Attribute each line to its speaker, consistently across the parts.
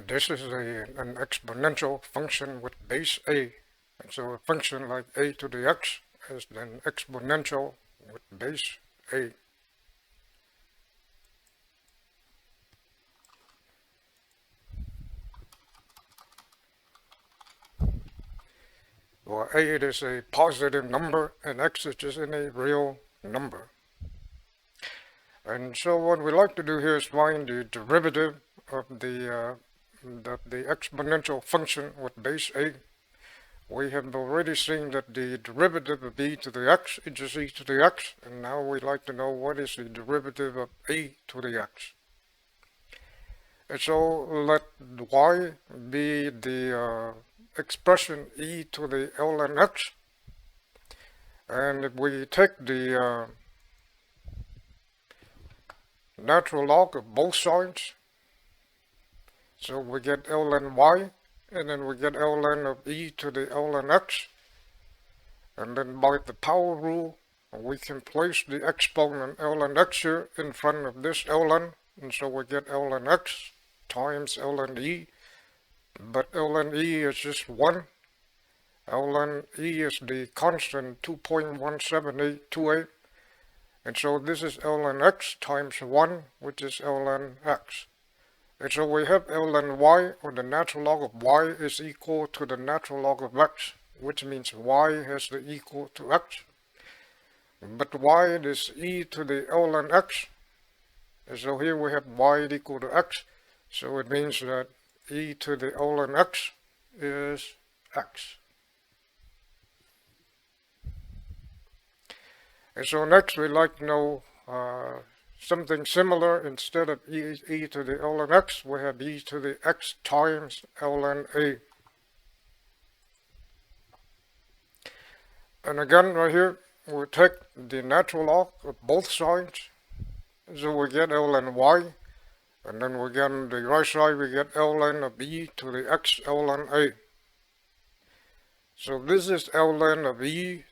Speaker 1: This is an exponential function with base a. And so a function like a to the x is then exponential with base a. Well, a it is a positive number and x is just any real number. And so what we like to do here is find the derivative of the exponential function with base a. We have already seen that the derivative of e to the x is just e to the x, and now we'd like to know what is the derivative of e to the x. And so let y be the expression e to the ln x, and if we take the natural log of both sides, so we get ln y, and then we get ln of e to the ln x, and then by the power rule we can place the exponent ln x here in front of this ln, and so we get ln x times ln e, but ln e is just 1. Ln e is the constant 2.17828, and so this is ln x times 1, which is ln x. And so we have ln y, or the natural log of y, is equal to the natural log of x, which means y has the equal to x. But y is e to the ln x, and so here we have y equal to x, so it means that e to the ln x is x. And so next we'd like to know something similar. Instead of e to the ln x, we have e to the x times ln a. And again, right here, we take the natural log of both sides, so we get ln y, and then we get on the right side, we get ln of e to the x ln a. So this is ln of e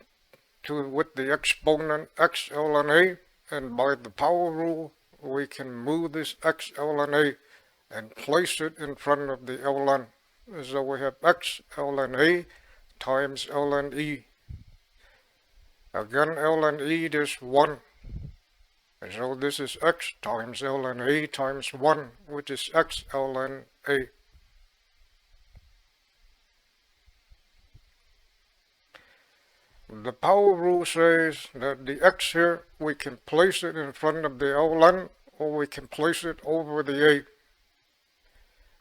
Speaker 1: with the exponent x ln a, and by the power rule we can move this x ln a and place it in front of the ln. So we have x ln a times ln e. Again, ln e is 1, and so this is x times ln a times 1, which is x ln a. The power rule says that the x here, we can place it in front of the ln, or we can place it over the a.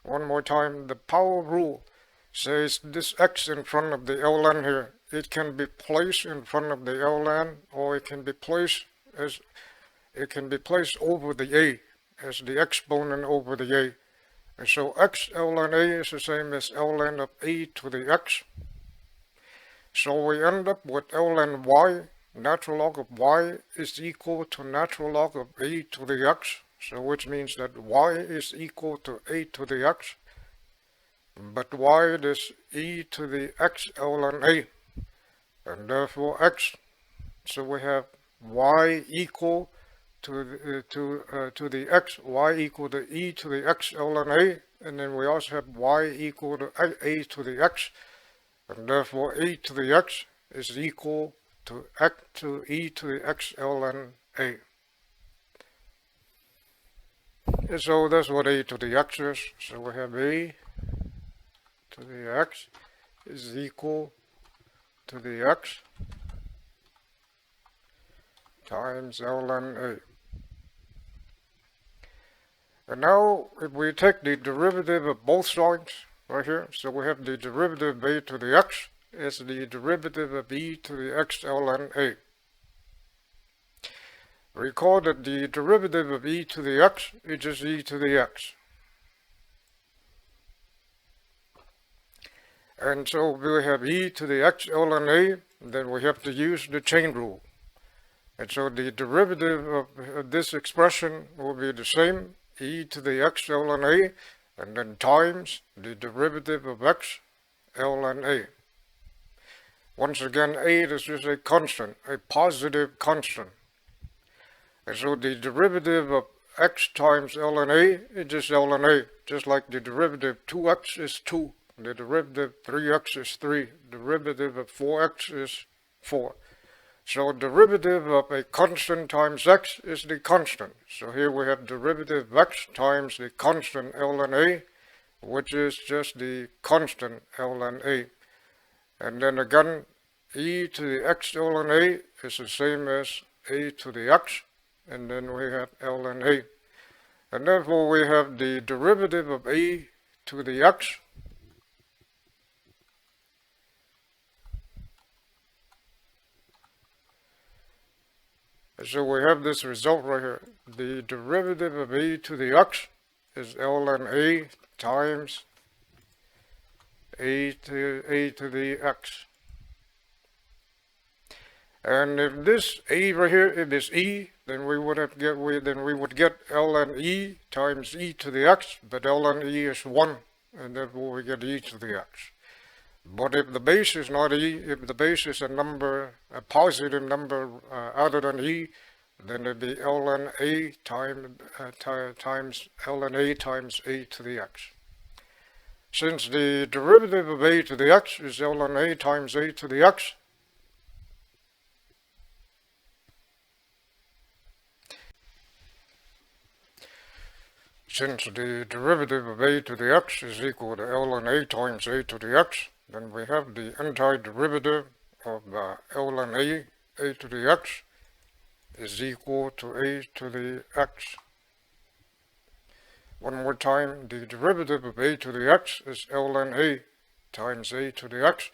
Speaker 1: One more time, the power rule says this x in front of the ln here, it can be placed in front of the ln, or it can be placed over the a, as the exponent over the a. And so x ln a is the same as ln of a to the x. So we end up with ln y, natural log of y, is equal to natural log of a to the x, so which means that y is equal to a to the x, but y is e to the x ln a, and therefore x, so we have y equal to the x, y equal to e to the x ln a, and then we also have y equal to a to the x, and therefore e to the x is equal to e to the x ln a. And so that's what a to the x is. So we have a to the x is equal to the x times ln a. And now if we take the derivative of both sides, right here, so we have the derivative of a to the x is the derivative of e to the x ln a. Recall that the derivative of e to the x is just e to the x. And so we have e to the x ln a, then we have to use the chain rule. And so the derivative of this expression will be the same, e to the x ln a, and then times the derivative of x ln a. Once again, a is just a constant, a positive constant. And so the derivative of x times ln a is just ln a, just like the derivative 2x is 2, the derivative 3x is 3, derivative of 4x is 4. So derivative of a constant times x is the constant. So here we have derivative of x times the constant ln a, which is just the constant ln a. And then again, e to the x ln a is the same as a to the x, and then we have ln a. And therefore we have the derivative of a to the x so we have this result right here. The derivative of a to the x is ln a times a to the x. And if this a right here, if this e, then we would get ln e times e to the x, but ln e is 1, and therefore we get e to the x. But if the base is not e, if the base is a number, a positive number other than e, then it'd be ln a times ln a times a to the x. Since the derivative of a to the x is ln a times a to the x, since the derivative of a to the x is equal to ln a times a to the x, then we have the antiderivative of ln a to the x is equal to a to the x. One more time, the derivative of a to the x is ln a times a to the x,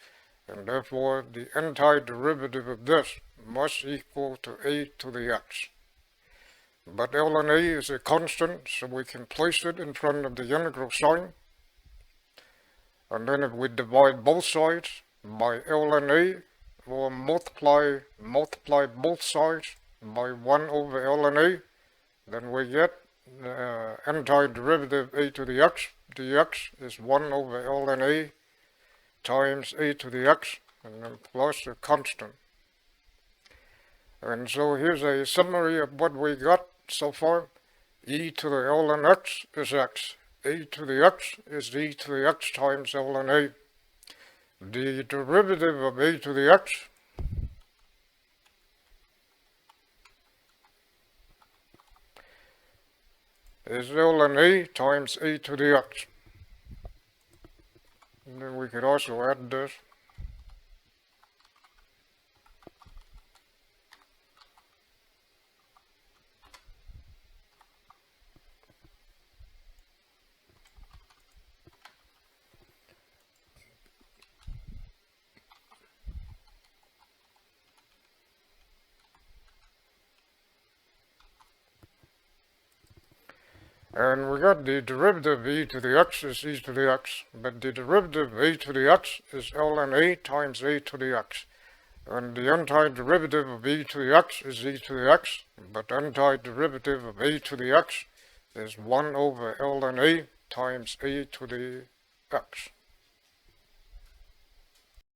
Speaker 1: and therefore the antiderivative of this must equal to a to the x. But ln a is a constant, so we can place it in front of the integral sign. And then if we divide both sides by ln a, we'll multiply both sides by 1 over ln a, then we get antiderivative a to the x dx is 1 over ln a times a to the x, and then plus a constant. And so here's a summary of what we got so far. E to the ln x is x. A to the x is e to the x times ln a. The derivative of a to the x is ln a times a to the x. And then we could also add this. And we got the derivative of e to the x is e to the x, but the derivative of a to the x is ln a times a to the x. And the antiderivative of e to the x is e to the x, but antiderivative of a to the x is 1 over ln a times a to the x.